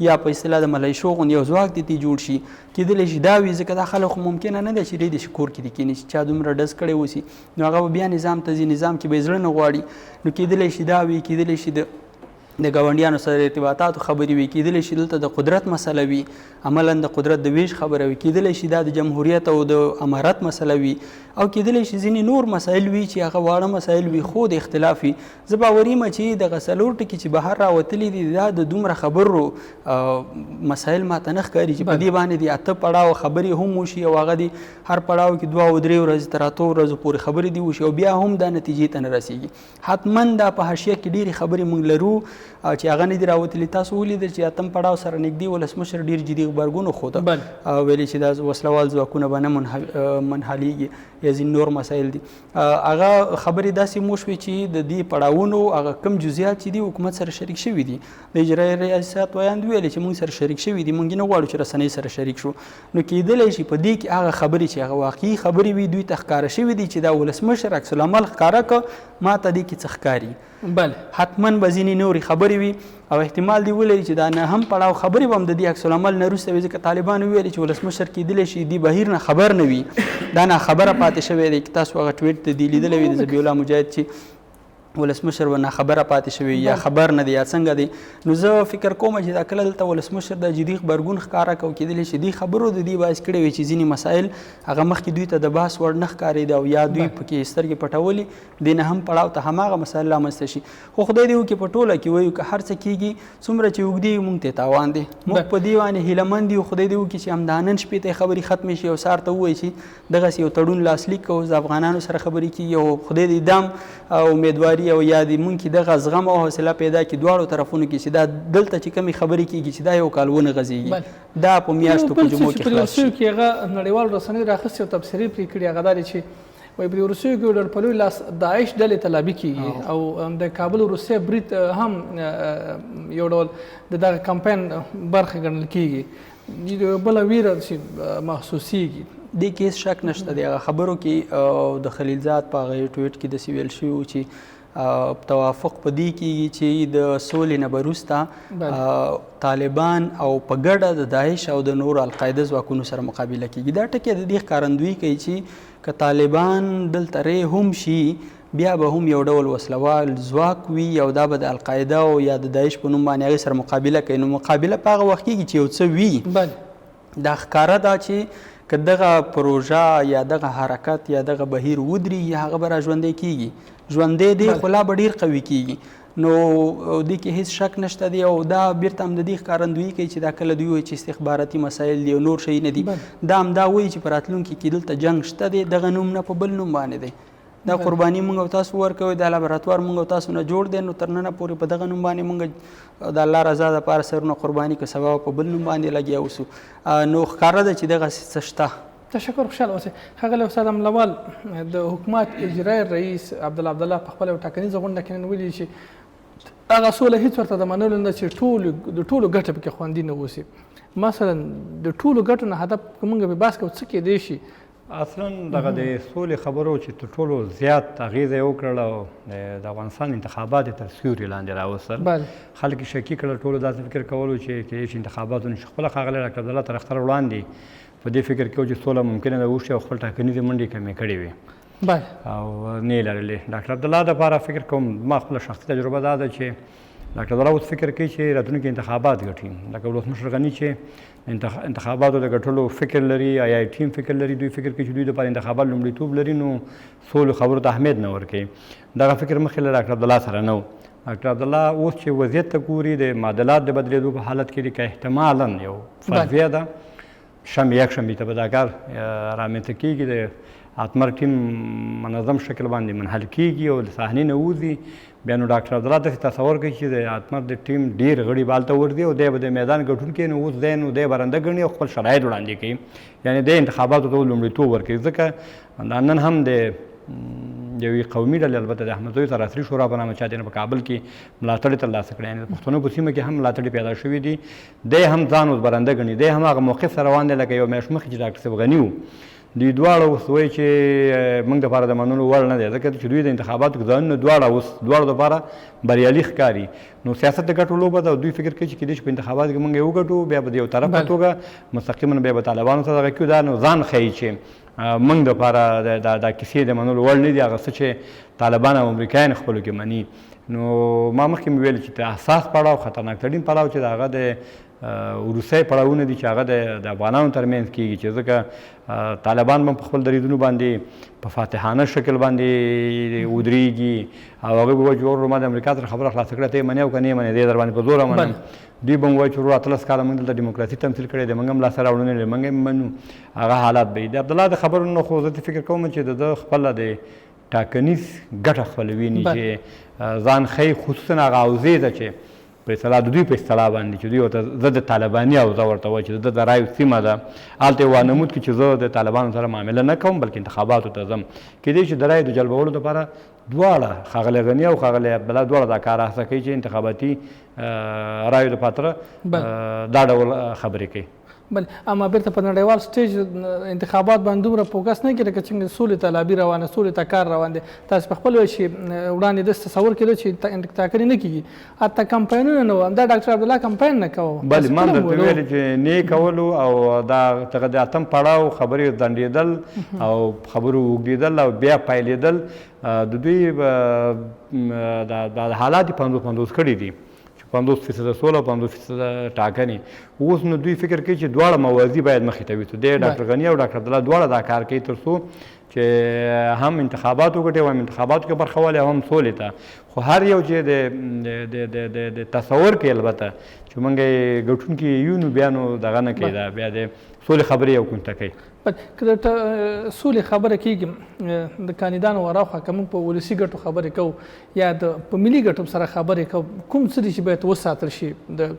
Speaker 2: یا په اصطلاح د ملیشو غوندې یو ځواک دې جوړ شي کېدلی شي دا وي ځکه دا خلک خو ممکنه نه ده چې ډېر د کور کې دې کښېني چې چا دومره ډز کړی اوسي نو هغه به بیا نظام ته ځي نظام کې به یې زړه نه غواړي نو کېدلی شي دا وي کېدلی شي د ګاونډیانو سره ارتباطاتو خبرې وي کېدلی شي دلته د قدرت مسله وي عملا د قدرت د ویش خبره وي کېدلی شي دا د جمهوریت او د امارت مسله وي او کېدلی شي ځینې نور مسایل وي چې هغه واړه مسایل وي خو د اختلاف وي زه باوري یم چې دغه 4 ټکي چې بهر راوتلي دي دا د دومره خبرو مسایل ماته نه ښکاري چې په دې باندې د 8 پړاو خبرې هم وشي او هغه د هر پړاو کې 2 او 3 ورځې تر 8 ورځو پورې خبرې دي وشي او بیا هم دا نتیجې ته نه رسېږي حتما دا په حاشیه کې ډېرې خبرې موږ لرو چې هغه نه دي راوتلي تاسو ولیدل چې 8 پړاو سره نږدې ولسمشر ډېر جدي غبرګون وښوده ویلي چې دا وسلوال ځواکونه به نه منحلېږي یا ځینې نور مسایل دي هغه خبرې داسې مو شوې چې د دې پړاوونو هغه کم جزئیات چې دي حکومت سره شریک شوي دي د اجرایي ریاست ویاند ویلې چې موږ سره شریک شوي دي موږ نه غواړو چې رسنۍ سره شریک شو نو کېدلی شي په دې کې هغه خبرې چې هغه واقعي خبرې وي دوی ته ښکاره شوي دي چې دا ولسمشر عکس العمل ښکاره کړه ما ته دې کې څه ښکاري
Speaker 1: بله
Speaker 2: حتما به ځینې نورې خبرې وي او احتمال دی ولري چې دا نه هم پړاو خبرې به هم د دې عکس العمل نه وروسته وي ځکه طالبانو ویلي چې ولسمشر کېدلی شي دې بهیر نه خبر نه وي دا نه خبره پاتې شوی دی که تاسو هغه ټویټ ته دې لیدلی وي د ذبیح الله مجاهد چې ولسمشر به نه خبره پاتې شوی یا خبر نه دی یا څنګه دی نو زه فکر کوم چې دا کله دلته ولسمشر د جدي غبرګون ښکاره کړو کېدلی شي دې خبرو د دې باعث کړی وي چې ځینې مسایل هغه مخکې دوی ته د بحث وړ نه ښکارېده او یا دوی پکې سترګې پټولي دې نه هم پړاو ته هماغه مسایل رامنځته شي خو خدای دې وکړي په ټوله کې وایو که هر څه کېږي څومره چې اوږدې موږ ته تاوان دی موږ په دې باندې هیله مند یو خدای دې وکړي چې همدا نن شپې ته خبرې ختمې شي او سهار ته ووایي چې دغسې یو تړون لاسلیک کوو د افغانانو سره خبرې کېږي او خدای دې دام امیدواري او یا دې موږ کې دغه زغم او حوصله پیدا کړي دواړو طرفونو کې چې دا دلته چې کمې خبرې کېږي چې دا یو کال ونه غځېږي دا په میاشتو په جمعو کې خلاص شي
Speaker 1: کې هغه نړیوال رسنۍ راخیستې او تبصرې پرې کړي هغه دا دی چې وایي په روسیې کې ډېر په لوی لاس داعش ډلې ته لابي کېږي او د کابل روسیې برید هم یو ډول د دغه کمپاین برخه ګڼل کېږي بله ویره چې محسوسیږي
Speaker 2: دې کې هېڅ شک نشته دی. هغه خبرو کې د خلیلزاد په هغه ټویټ کې داسې ویل شوي و چې توافق په دې کېږي چې د سولې نه وروسته طالبان او په ګډه د داعش او د نورو القاعده ځواکونو سره مقابله کېږي. دا ټکي د دې ښکارندویي کوي چې که طالبان دلته ری هم شي بیا به هم یو ډول وسلوال ځواک وي او دا به د القاعده او یا د داعش په نوم باندې هغې سره مقابله کوي. نو مقابله په هغه وخت کېږي چې یو څه وي. دا ښکاره ده چې که دغه پروژه یا دغه حرکت یا دغه بهیر ودرېږي هغه به را ژوندی کېږي. ژوندی دی خو لا به ډېر قوي کېږي. نو دې کې هېڅ شک نشته دی او دا بیرته هم د دې ښکارندویي کوي چې دا کله دوی وایي چې استخباراتي مسایل دي او نور شی نه دي، دا هم دا وایي چې په راتلونکي کې دلته جنګ شته دی، دغه نوم نه په بل نوم باندې دی. دا قرباني موږ او تاسو ورکوي، دا لابراتوار موږ او تاسو نه جوړ دی، نو تر ننه پورې په دغه نوم باندې موږ د الله رضا دپاره سرونه قرباني که سبا په بل نوم باندې لګیا اوسو. نو ښکاره ده چې دغسې څه شته.
Speaker 1: تشکر، خوشحاله اوسئ. ښاغلی استاد املوال، د حکومت اجرایي رئیس عبدالله په خپله یوه ټاکنیزه غونډه کې نن ویلي چې هغه سوله هېڅ ورته د منلو نه چې د ټولو ګټه پکې خوندي نه اوسي. مثلا د ټولو ګټو نه هدف که موږ بې بحث کوو څه کیدی شي؟
Speaker 3: اصلا دغه د سولې خبرو چې تر ټولو زیات اغېزه یې وکړله او د افغانستان انتخابات یې تر سیوري لاندې راوستل. خلک یې شکي کړل، ټولو داسې فکر کولو چې کیدای شي انتخاباتو نه شي. خپله ښاغلی ډاکټر عبدالله تر اختر وړاندې په دې فکر کې و چې سوله ممکنه ده وشي او خپل ټاکنیزې منډې کمې کړې وي او نه یې لرلې. ډاکټر عبدالله دپاره فکر کوم ما خپله شخصي تجربه دا ده چې ډاکټر عبدالله اوس فکر کوي چې راتلونکي انتخابات ګټي. لکه ولسمشر غني چې انتخاباتو د ګټلو فکر لري، آی ټیم فکر لري، دوی فکر کوي چې دوی دپاره انتخابات لومړیتوب لري، نو سولو خبرو ته اهمیت نه ورکوي. دغه فکر مخکې له ډاکټر عبدالله سره نه و. ډاکټر عبدالله اوس چې وضعیت ته ګوري د معادلات د بدلېدو په حالت کې دی که احتمالا یو فرضیه ده یک شنبې ته به دا کار رامنځته کېږي، د اتمر ټیم منظم شکل باندې منحل کېږي او د صحنې نه وځي. بیا نو ډاکټر عبدالله داسې تصور کوي چې د اتمر د ټیم ډېر غړي به هلته ورځي او دی به د میدان ګټونکی نو اوس دی نو دی برنده ګڼي او خپل شرایط وړاندې کوي، یعنې دی انتخاباتو ته لومړیتوب ورکوي. ځکه نن هم د یوې قومي ډلې البته د احمدزي تراسري شورا په نامه چا دی په کابل کې ملاتړ یې ترلاسه کړی، یعنې د پښتنو په سیمه کې هم ملاتړي پیدا شوي دي. دی هم ځان اوس برنده ګڼي، دی هم هغه موقف سره روان دی لکه یو میاشت مخکې چې ډاکټر صاحب غني و. دوی دواړه اوس وایي چې موږ دپاره د منلو وړ نه دی، ځکه چې دوی د انتخاباتو ځانونه دواړه اوس دواړو دپاره بریالي ښکاري. نو سیاست د ګټو لوبه ده او دوی فکر کوي چې کېدای شي په انتخاباتو کې موږ یې وګټو، بیا به د یو طرف په توګه مستقیما بیا به طالبانو سره دغه کړو. دا نو ځان ښیي چې موږ دپاره دا کیسې د منلو وړ نه دي، هغه څه چې طالبان او امریکایان خپلو کې مني. نو ما مخکې مې ویل چې د حساس پړاو خطرناک ترین پړاو چې د هغه د وروستی پړاوونه دي چې هغه د افغانانو ترمنځ کېږي، چې ځکه طالبان به په خپل دریځونو باندې په فاتحانه شکل باندې ودرېږي او هغوی به وایي چې ورور ما د امریکا سره خبره خلاصه کړې ته یې منې او که نه یې منې دی در باندې په زوره منم. دوی به وایي چې ورور 18 کاله موږ دلته ډیموکراسي تمثیل کړی دی، موږ هم لاسته راوړنې لري، موږ هم منو. هغه حالات به وي. د عبدالله د خبرو نه خو زه فکر کوم چې د ده خپله د ټاکنیز ګټه خپله ویني چې ځان ښیي، خصوصا هغه حوزې ده چې په اصطلاح د دوی په اصطلاح باندې چې دوی ورته زه د طالباني حوزه ورته وایي چې د رایو سیمه ده، هلته یې وانمود کړي چې زه د طالبانو سره معامله نه کوم بلکې انتخاباتو ته ځم. کېدای شي د رایو د جلبولو دپاره دواړه ښاغلی غني او ښاغلی عبدالله دواړه دا کار هڅه کوي چې انتخاباتي رایو د پاتره دا ډول خبرې کوي.
Speaker 1: بله، اما بیرته په نړیوال سټیج انتخابات باندې دومره فوکس نه کړي لکه څنګه سولې ته لابي روانه، سولې ته کار روان دی. تاسو په خپل وایي چې وړاندې داسې تصور کېده چې ټاکنې نه کېږي، حتی کمپاینونه نه وو. همدا ډاکټر عبدالله کمپاین نه کوو.
Speaker 3: بلې ما درته ویلې چې نه یې کولو او دغه د اتم پړاو خبرې ځنډېدل او خبرو اوږدېدل او بیا پایلېدل د دوی د حالات یې 50-50 کړي دي، 50% سوله او 50% ټاکنې. اوس نو دوی فکر کوي چې دواړه موازي باید مخې ته ویڅو. دی ډاکټر غني او ډاکټر عبدالله دواړه دا کار کوي تر څو چې هم انتخابات وګټي او هم انتخاباتو کې برخه والی او هم سولې ته. خو هر یو چې د تصور کوي البته چې موږ یې ګټونکي یو نو بیا نو دغه نه کوي، دا بیا د سولې خبرې یو کونته کوي.
Speaker 1: که د سولې خبره کېږي د کاندیدانو وراوخوا که موږ په ولسي ګټو خبرې کوو یا په ملي ګټو سره خبرې کوو، کوم څه دي چې باید وساتل شي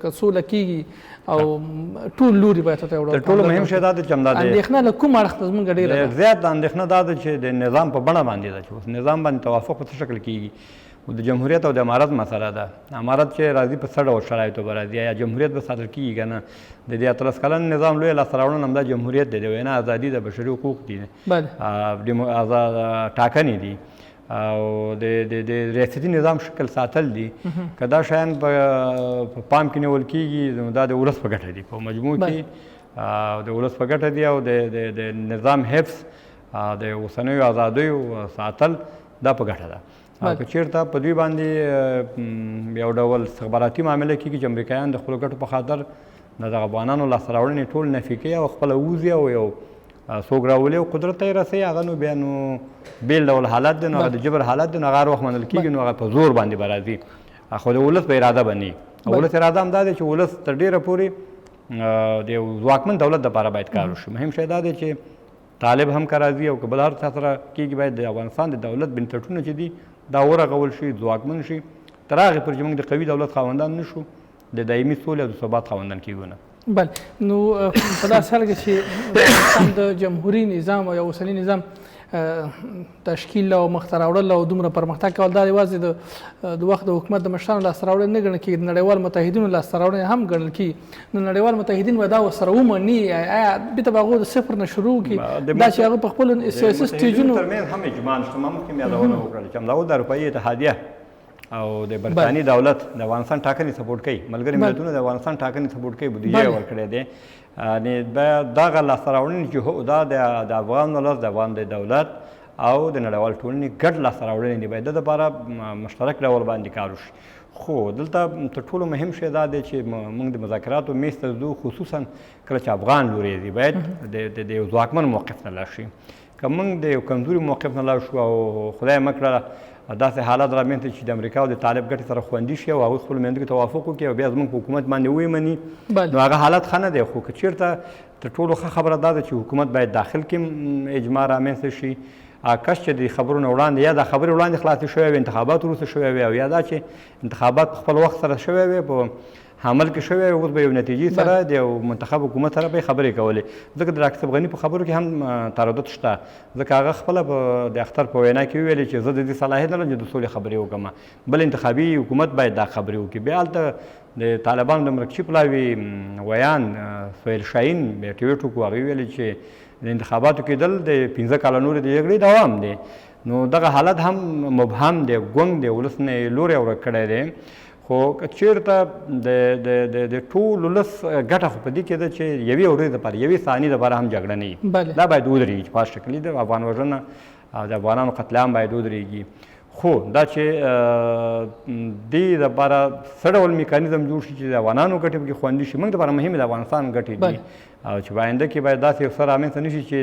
Speaker 1: که سوله کېږي او ټول لوري باید ته یو ډول؟
Speaker 3: تر ټولو مهم شی دا ده چې همدا دی
Speaker 1: اندېښنه له کوم اړخ ته زموږ ډېره ده؟
Speaker 3: زیات اندېښنه دا ده چې د نظام په بڼه باندې ده چې اوس نظام باندې توافق په څه شکل کېږي. د جمهوریت او د امارت مسله ده. امارت چې راځي په څه ډول شرایطو به راځي، یا جمهوریت به ساتل کېږي که نه. د دې 18 کلن نظام لویه لاسته راوړنه همدا جمهوریت دی، د وینا ازادي ازادي د بشري حقوق دي
Speaker 1: بله
Speaker 3: ټاکنې دي او د ریاستي نظام شکل ساتل دي که دا شیان په پام کې نیول کېږي نو دا د ولس په ګټه دي په مجموع کې د ولس په ګټه دي او د نظام حفظ د اوسنیو ازادیو ساتل دا په ګټه ده او که چېرته په دوی باندې یو ډول استخباراتي معامله کېږي چې امریکایان د خپلو ګټو په خاطر د دغه افغانانو لاسته راوړنې ټول نفي کوي او خپله ووځي او یو څوک راولي او قدرت ته یې رسوي هغه نو بیا نو بېل ډول حالت دی نو هغه د جبر حالت دی نو هغه هر وخت منل کېږي نو هغه په زور باندې به راځي خو د ولس په اراده به نه وي ولس اراده هم دا دی چې ولس تر ډېره پورې د یو ځواکمن دولت دپاره باید کار وشي مهم شی دا دی چې طالب هم که راځي او که بل هر چا سره کېږي باید د افغانستان د دولت بنسټونه چې دي دا ورغول شي ځواکمن شي تر هغې پورې چې موږ د قوي دولت خاوندان نه شو د دایمي سولې او د ثبات خاوندان کېږو نه
Speaker 1: بله نو په داسې حال کې چې د افغانستان د جمهوري نظام او یا اوسني نظام تشکیل او مخته راوړل او دومره پرمختګ کول دا یوازې د وخت د حکومت د مشرانو لاسته راوړنې نه ګڼل کېږي د نړیوال متحدینو لاسته راوړنې هم ګڼل کېږي نو نړیوال متحدین به دا ورسره ومني آیا بېرته به هغوی د صفر نه شروع کړي دا چې هغه په خپلو سیاسي سټیجونو
Speaker 3: ترمنځ هم اجماع شته ما مخکې مې یادونه وکړله چې همدا اوس د اروپایي اتحادیه او د برطانیې دولت د افغانستان ټاکنې سپورټ کوي ملګري ملتونه د افغانستان ټاکنې سپورټ کوي بودیجه یې ورکړی دی دغه لاسته راوړنې چې دا د افغان ولس د افغان د دولت او د نړیوال ټولنې ګډ لاسته راوړنې دي باید د دپاره مشترک ډول باندې کار وشي خو دلته تر ټولو مهم شی دا دی چې موږ د مذاکراتو میز ته ځو خصوصا کله چې افغان لوري دی باید د یو ځواکمن موقف نه لاړ شي که موږ د یو کمزوري موقف نه لاړ شو او خدای مه کړه داسې حالات رامنځته چې د امریکا او د طالب ګټې سره خوندي شي او هغوی خپلو میندو کې توافق وکړي او بیا زموږ په حکومت باندې ویمني نو هغه حالت ښه نه دی خو که چېرته تر ټولو ښه خبره دا ده چې حکومت باید داخل کې اجماع رامنځته شي کش چې د خبرو نه وړاندې یا دا خبرې وړاندې خلاصې شوی وي انتخابات وروسته شوی وي او یا دا چې انتخابات په خپل وخت سره شوی وي په حمل کې شوی وي اوس به یو نتیجې سره د یو منتخب حکومت سره به یې خبرې کولې ځکه د ډاکټر صفغني په خبرو کې هم تردد شته ځکه هغه خپله د اختر په وینا کې وویلې چې زه د دې صلاحیت نه لرم چې د سولې خبرې وکړم بل انتخابي حکومت باید دا خبرې وکړي بیا هلته د طالبانو د مرکچي پلاوي ویان سهیل شاهین بیا ټویټ وکړو هغې ویلې چې د انتخاباتو کېدل د 15 کاله نورې د جګړې دوام دی نو دغه حالت هم مبهم دی ګونګ دی ولس نه یې لوری ورک کړی دی خو که چېرته د ټول ولس ګټه خو په دې کې ده چې یوې ورځې دپاره یوې ثانیې دپاره هم جګړه نه وي دا باید ودرېږي چې په هر شکل د افغان وژنه او د افغانانو قتل عام باید ودرېږي خو دا چې دې دپاره څه ډول میکانیزم جوړ شي چې د افغانانو ګټې پکې خوندي شي موږ دپاره مهمې د افغانستان ګټې دي او چې په آینده کې باید داسې یو څه رامنځته نه شي چې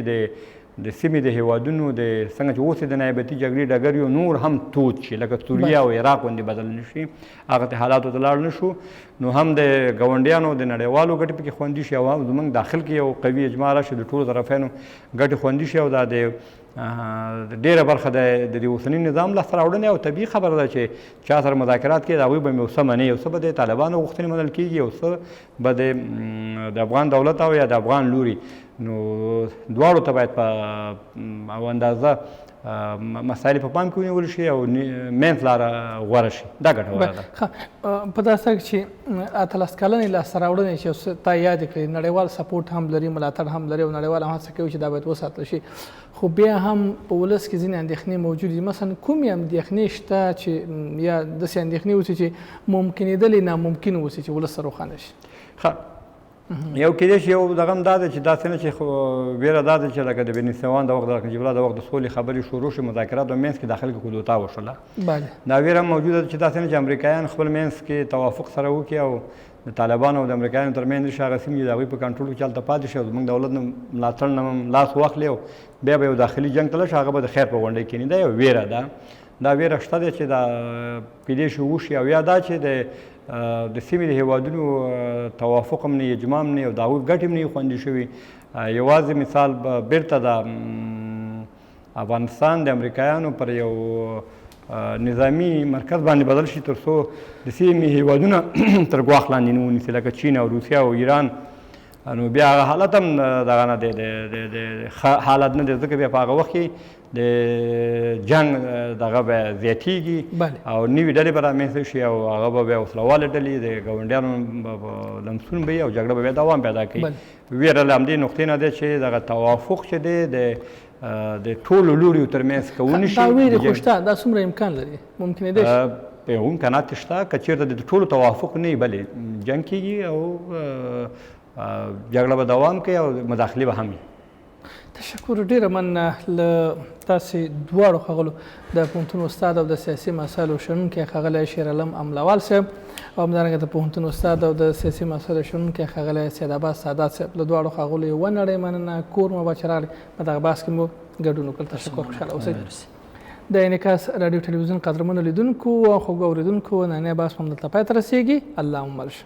Speaker 3: د سیمې د هیوادونو د څنګه چې اوس د نیابتي جګړې ډګر یو نور هم تود شي لکه سوریه او عراق غوندې بدل نه شي هغه ته حالاتو ته لاړ نه شو نو هم د ګاونډیانو د نړیوالو ګټې پکې خوندي شي او زموږ داخل کې یو قوي اجماع راشي د ټولو طرفینو ګټې خوندي شي او دا د ډېره برخه د اوسني نظام لاسته راوړنې او طبیعي خبره ده چې چا سره مذاکرات کوي د هغوی به مې یو څه مني یو څه به د طالبانو غوښتنې منل کېږي یو څه به د افغان دولت او یا د افغان لوري نو دواړو ته باید په اندازه مسایل په پام کې ونیول شي او منځ لاره غوره شي دا ګټوره ده
Speaker 1: په داسې چې 18 کلنې لاسته راوړنې چې تا یاد کړې نړیوال سپورټ هم لري ملاتړ هم لري او نړیوال هم هڅه کوي چې دا باید وساتل شي خو بیا هم په ولس کې ځینې اندېښنې موجود دي مثلا کومې اندېښنې شته چې یا داسې اندېښنې اوسي چې ممکنېدلې ناممکن اوسي چې ولس سره روښانه شي
Speaker 3: یو کېدای شي یو دغه هم دا ده چې داسې نه چې ویره دا ده چې لکه د بنسوان د وخت د نجیب الله د وخت د سولې خبرې شروع شي مذاکرات په منځ کې داخل کې کودتا وشوله دا ویره هم موجوده ده چې داسې نه چې امریکایان خپل منځ کې توافق سره وکړي او د طالبانو او د امریکایانو ترمنځ شي هغه سیمې د هغوی په کنټرول کې هلته پاتې شي او زموږ دولت نه ملاتړ نه لاس واخلي او بیا به یو داخلي جنګ ته لاړ شي هغه به د خیر په غونډۍ کښېني دا یو ویره ده دا ویره شته ده چې دا کېدای شي وشي او یا دا چې د سیمې د هیوادونو توافق هم نه اجماع هم نه او د هغوی ګټې هم نه خوندي شوي یوازې مثال بیرته د افغانستان د امریکایانو پر یو نظامي مرکز باندې بدل شي تر څو د سیمې هیوادونه تر ګواښ لاندې نه ونیسي لکه چین او روسیه او ایران نو بیا هغه حالت هم دغه نه دی د حالت نه دی ځکه بیا په هغه وخت کې د جنګ دغه به زیاتېږي او نوي ډلې به رامنځته شي او هغه به بیا وسله والې ډلې د ګاونډیانو لمسون به وي او جګړه به بیا دوام پیدا کوي. ویره له همدې نقطې نه دی چې دغه توافق چې دی د ټولو لوریو ترمنځ که ونشي.
Speaker 1: دا ویرې خو شته، دا څومره امکان لري؟ ممکنېدی شي
Speaker 3: په یو امکانات شته که چېرته د ټولو توافق نه وي بلې جنګ کېږي او جګړه به دوام کوي او مداخلې به هم وي.
Speaker 1: تشکر، ډیره مننه له تاسې دواړو ښاغلو د پوهنتون استاد او د سیاسي مسایلو شنونکی ښاغلی شیرعالم املوال صاحب او همدارنګه د پوهنتون استاد او د سیاسي مسایلو شنونکی ښاغلی سید عباس سادات صاحب، له دواړو ښاغلو یې ونړۍ مننه. کور مو چې راغلی په دغه بحث کې مو ګډون وکړ. تشکر، خوشحاله اوسئ. د انعکاس راډیو ټلویزیون قدرمنو لیدونکو او خوږو اورېدونکو نننی بحث هم دلته پای ته رسېږي. الله مو مل شه.